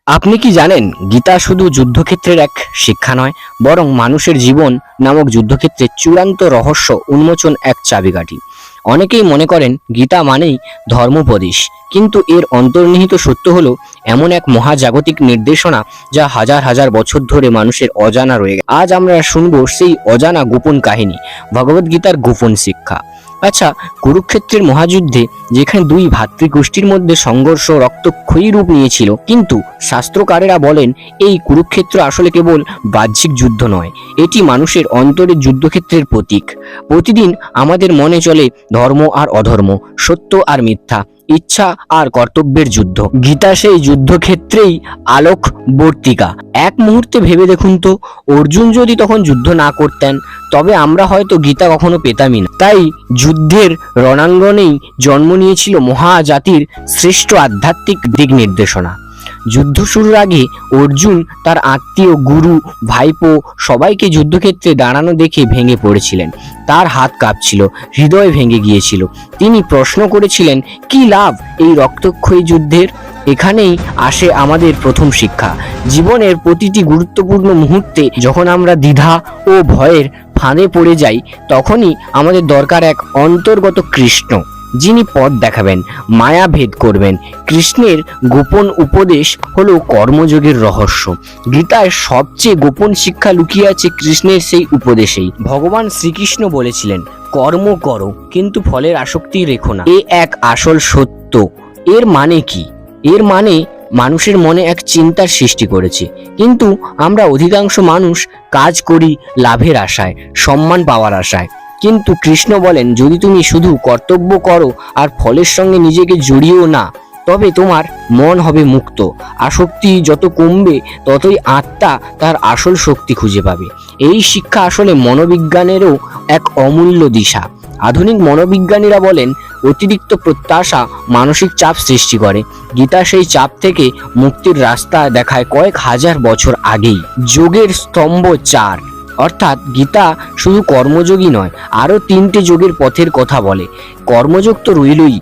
আপনি কি জানেন গীতা শুধু যুদ্ধক্ষেত্রের এক শিক্ষা নয়, বরং মানুষের জীবন নামক যুদ্ধক্ষেত্রের চূড়ান্ত রহস্য উন্মোচন এক চাবিকাঠি। অনেকেই মনে করেন গীতা মানেই ধর্মোপদেশ, কিন্তু এর অন্তর্নিহিত সত্য হলো এমন এক মহাজাগতিক নির্দেশনা যা হাজার হাজার বছর ধরে মানুষের অজানা রয়ে গেছে। আজ আমরা শুনবো সেই অজানা গোপন কাহিনী, ভগবদ্গীতার গোপন শিক্ষা। আচ্ছা, কুরুক্ষেত্রের মহাযুদ্ধে যেখানে দুই ভাতৃগোষ্ঠীর মধ্যে সংঘর্ষ রক্তক্ষয়ী রূপ নিয়েছিল, কিন্তু শাস্ত্রকারেরা বলেন এই কুরুক্ষেত্র আসলে কেবল বাহ্যিক যুদ্ধ নয়, এটি মানুষের অন্তরের যুদ্ধক্ষেত্রের প্রতীক। প্রতিদিন আমাদের মনে চলে ধর্ম আর অধর্ম, সত্য আর মিথ্যা, ইচ্ছা আর কর্তব্যের যুদ্ধ। গীতা সেই যুদ্ধক্ষেত্রেই আলোকবর্তিকা। এক মুহূর্তে ভেবে দেখুন তো, অর্জুন যদি তখন যুদ্ধ না করতেন, তবে আমরা হয়তো গীতা কখনো পেতামই না। তাই যুদ্ধের রণাঙ্গনেই জন্ম নিয়েছিল মহাজাতির শ্রেষ্ঠ আধ্যাত্মিক দিক নির্দেশনা। যুদ্ধ শুরুর আগে অর্জুন তার আত্মীয়, গুরু, ভাইপো সবাইকে যুদ্ধক্ষেত্রে দাঁড়ানো দেখে ভেঙে পড়েছিলেন। তার হাত কাঁপছিল, হৃদয় ভেঙে গিয়েছিল। তিনি প্রশ্ন করেছিলেন, কি লাভ এই রক্তক্ষয়ী যুদ্ধের? এখানেই আসে আমাদের প্রথম শিক্ষা। জীবনের প্রতিটি গুরুত্বপূর্ণ মুহূর্তে যখন আমরা দ্বিধা ও ভয়ের ফাঁদে পড়ে যাই, তখনই আমাদের দরকার এক অন্তর্গত কৃষ্ণ, যিনি পথ দেখাবেন, মায়া ভেদ করবেন। কৃষ্ণের গোপন উপদেশ হলো কর্মযোগের রহস্য। গীতায় সবচেয়ে গোপন শিক্ষা লুকিয়ে আছে কৃষ্ণের সেই উপদেশেই। ভগবান শ্রীকৃষ্ণ বলেছিলেন, কর্ম করো কিন্তু ফলের আসক্তি রেখো না। এ এক আসল সত্য। এর মানে কি? এর মানে মানুষের মনে এক চিন্তার সৃষ্টি করেছে, কিন্তু আমরা অধিকাংশ মানুষ কাজ করি লাভের আশায়, সম্মান পাওয়ার আশায়। কিন্তু কৃষ্ণ বলেন, যদি তুমি শুধু কর্তব্য করো আর ফলের সঙ্গে নিজেকে জড়িয়েও না, তবে তোমার মন হবে মুক্ত। আসক্তি যত কমবে, ততই আত্মা তার আসল শক্তি খুঁজে পাবে। এই শিক্ষা আসলে মনোবিজ্ঞানেরও এক অমূল্য দিশা। আধুনিক মনোবিজ্ঞানীরা বলেন, অতিরিক্ত প্রত্যাশা মানসিক চাপ সৃষ্টি করে। গীতা সেই চাপ থেকে মুক্তির রাস্তা দেখায় কয়েক হাজার বছর আগেই। যোগের স্তম্ভ 4, অর্থাৎ গীতা শুধু কর্মযোগই নয়, আরও 3টে যোগের পথের কথা বলে। কর্মযোগ তো রইলই,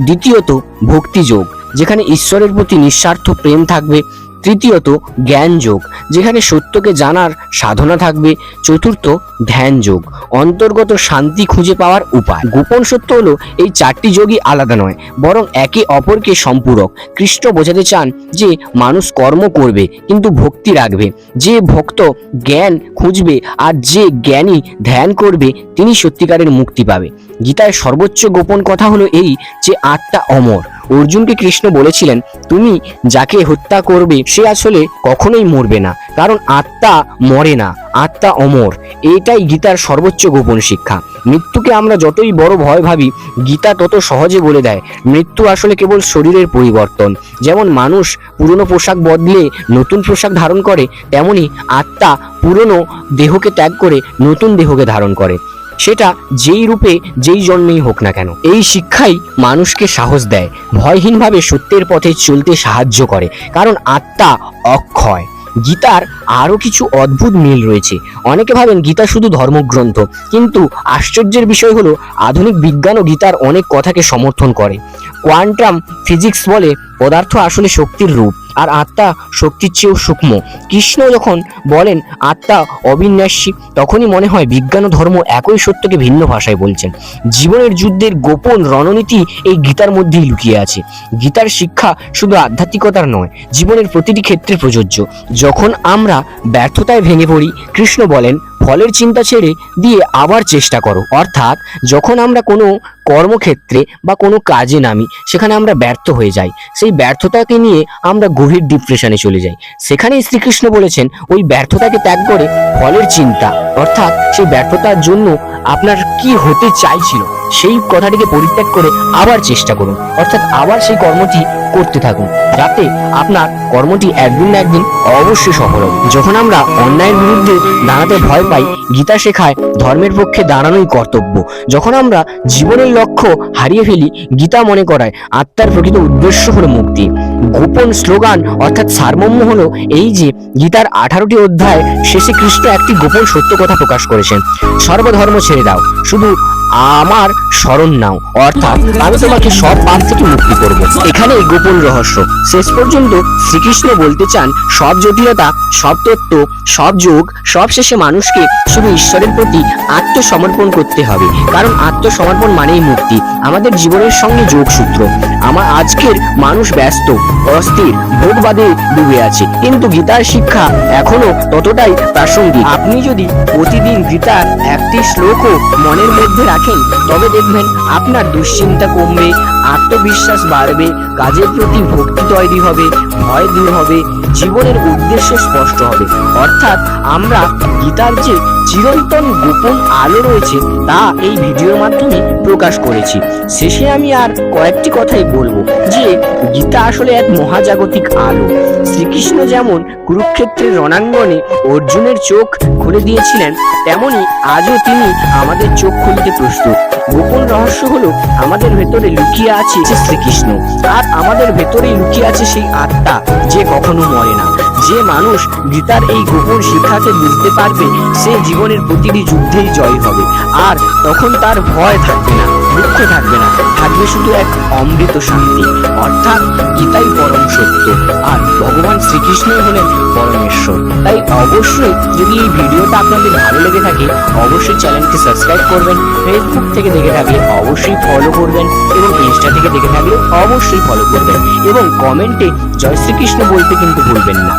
দ্বিতীয়ত ভক্তিযোগ, যেখানে ঈশ্বরের প্রতি নিঃস্বার্থ প্রেম থাকবে। তৃতীয়ত জ্ঞান যোগ, যেখানে সত্যকে জানার সাধনা থাকবে। চতুর্থ ধ্যান যোগ, অন্তর্গত শান্তি খুঁজে পাওয়ার উপায়। গোপন সত্য হলো এই 4টি যোগই আলাদা নয়, বরং একে অপরকে সম্পূরক। কৃষ্ণ বোঝাতে চান যে মানুষ কর্ম করবে কিন্তু ভক্তি রাখবে। যে ভক্ত জ্ঞান খুঁজবে আর যে জ্ঞানী ধ্যান করবে, তিনি সত্যিকারের মুক্তি পাবে। গীতায় সর্বোচ্চ গোপন কথা হলো এই যে আত্মা অমর। অর্জুনকে কৃষ্ণ বলেছিলেন, তুমি যাকে হত্যা করবে সে আসলে কখনোই মরবে না, কারণ আত্মা মরে না, আত্মা অমর। এটাই গীতার সর্বোচ্চ গোপন শিক্ষা। মৃত্যুকে আমরা যতই বড় ভয় ভাবি, গীতা তত সহজে বলে দেয় মৃত্যু আসলে কেবল শরীরের পরিবর্তন। যেমন মানুষ পুরনো পোশাক বদলে নতুন পোশাক ধারণ করে, তেমনি আত্মা পুরনো দেহকে ত্যাগ করে নতুন দেহকে ধারণ করে, সেটা যেই রূপে যেই জন্মেই হোক না কেন। এই শিক্ষাই মানুষকে সাহস দেয়, ভয়হীনভাবে সত্যের পথে চলতে সাহায্য করে, কারণ আত্মা অক্ষয়। গীতার আরও কিছু অদ্ভুত মিল রয়েছে। অনেকে ভাবেন গীতা শুধু ধর্মগ্রন্থ, কিন্তু আশ্চর্যের বিষয় হলো আধুনিক বিজ্ঞানও গীতার অনেক কথাকে সমর্থন করে। কোয়ান্টাম ফিজিক্স বলে পদার্থ আসলে শক্তির রূপ, আর আত্মা শক্তির চেয়েও সূক্ষ্ম। কৃষ্ণ যখন বলেন আত্মা অবিনাশী, তখনই মনে হয় বিজ্ঞান ও ধর্ম একই সত্যকে ভিন্ন ভাষায় বলছেন। জীবনের যুদ্ধের গোপন রণনীতি এই গীতার মধ্যেই লুকিয়ে আছে। গীতার শিক্ষা শুধু আধ্যাত্মিকতার নয়, জীবনের প্রতিটি ক্ষেত্রে প্রযোজ্য। যখন আমরা ব্যর্থতায় ভেঙে পড়ি, কৃষ্ণ বলেন, ফলের চিন্তা ছেড়ে দিয়ে আবার চেষ্টা করো। অর্থাৎ যখন আমরা কোনো কর্মক্ষেত্রে বা কোনো কাজে নামি, সেখানে আমরা ব্যর্থ হয়ে যাই, সেই ব্যর্থতাকে নিয়ে আমরা গভীর ডিপ্রেশনে চলে যাই। সেখানেই শ্রীকৃষ্ণ বলেছেন, ওই ব্যর্থতাকে ত্যাগ করে ফলের চিন্তা, অর্থাৎ সেই ব্যর্থতার জন্য আপনার কি হতে চাইছিল সেই কথাটিকে পরিত্যাগ করে আবার চেষ্টা করুন, অর্থাৎ আবার সেই কর্মটি করতে থাকুন, যাতে আপনার কর্মটি একদিন না একদিন অবশ্যই সফল হবে। যখন আমরা অন্যায়ের বিরুদ্ধে দাঁড়াতে ভয় পাই, গীতা শেখায় ধর্মের পক্ষে দাঁড়ানোই কর্তব্য। যখন আমরা জীবনের লক্ষ্য হারিয়ে ফেলি, গীতা মনে করায় আত্মার প্রকৃত উদ্দেশ্য হলো মুক্তি। গোপন স্লোগান অর্থাৎ সারমর্ম হলো এই যে, গীতার 18টি অধ্যায় শেষে কৃষ্ণ একটি গোপন সত্য কথা প্রকাশ করেছেন, সর্বধর্ম ছেড়ে দাও, শুধু আমার শরণ নাও, অর্থাৎ আমি তোমাকে সব পাপ থেকে মুক্তি করব। এখানে গোপন রহস্য। শেষ পর্যন্ত শ্রীকৃষ্ণ বলতে চান সব জটিলতা, সব তত্ত্ব, সব যোগ, সব শেষে মানুষকে শুধু ঈশ্বরের প্রতি আত্মসমর্পণ করতে হবে, কারণ আত্মসমর্পণ মানেই মুক্তি, আমাদের জীবনের সঙ্গে যোগসূত্র। আমার আজকের মানুষ ব্যস্ত, অস্থির, ভোগবাদে ডুবে আছে, কিন্তু গীতার শিক্ষা এখনো ততটাই প্রাসঙ্গিক। আপনি যদি প্রতিদিন গীতার একটি শ্লোকও মনের মধ্যে রাখেন, তবে দেখবেন আপনার দুশ্চিন্তা কমবে, আত্মবিশ্বাস বাড়বে, কাজের প্রতি ভক্তি তৈরি হবে, ভয় দূর হবে, জীবনের উদ্দেশ্য স্পষ্ট হবে। অর্থাৎ আমরা গীতার যে চিরন্তন গোপন আলো রয়েছে তা এই ভিডিওর মাধ্যমে প্রকাশ করেছি। শেষে আমি আর কয়েকটি কথাই বলবো যে গীতা আসলে এক মহাজাগতিক আলো। শ্রীকৃষ্ণ যেমন কুরুক্ষেত্রের রণাঙ্গনে অর্জুনের চোখ খুলে দিয়েছিলেন, তেমনি আজও তিনি আমাদের চোখ খুলতে প্রস্তুত। গোপন রহস্য হলো আমাদের ভেতরে লুকিয়ে আছে শ্রীকৃষ্ণ, আর আমাদের ভেতরেই লুকিয়ে আছে সেই আত্মা যে কখনো মরে না। যে মানুষ গীতার এই গোপন শিক্ষাকে বুঝতে পারবে, সে জীবনের প্রতিটি যুদ্ধেই জয় হবে, আর তখন তার ভয় থাকবে না, দুঃখ থাকবে না, থাকবে শুধু এক অমৃত শান্তি। অর্থাৎ গীতাই পরম সত্য, আর ভগবান শ্রীকৃষ্ণই হলেন পরমেশ্বর। তাই অবশ্যই যদি এই ভিডিওটা আপনাদের ভালো লেগে থাকে, অবশ্যই চ্যানেলটি সাবস্ক্রাইব করবেন, ফেসবুক থেকে দেখে থাকলে অবশ্যই ফলো করবেন, এবং ইনস্টা থেকে দেখে থাকলে অবশ্যই ফলো করবেন, এবং কমেন্টে জয় শ্রীকৃষ্ণ বলতে কিন্তু ভুলবেন না।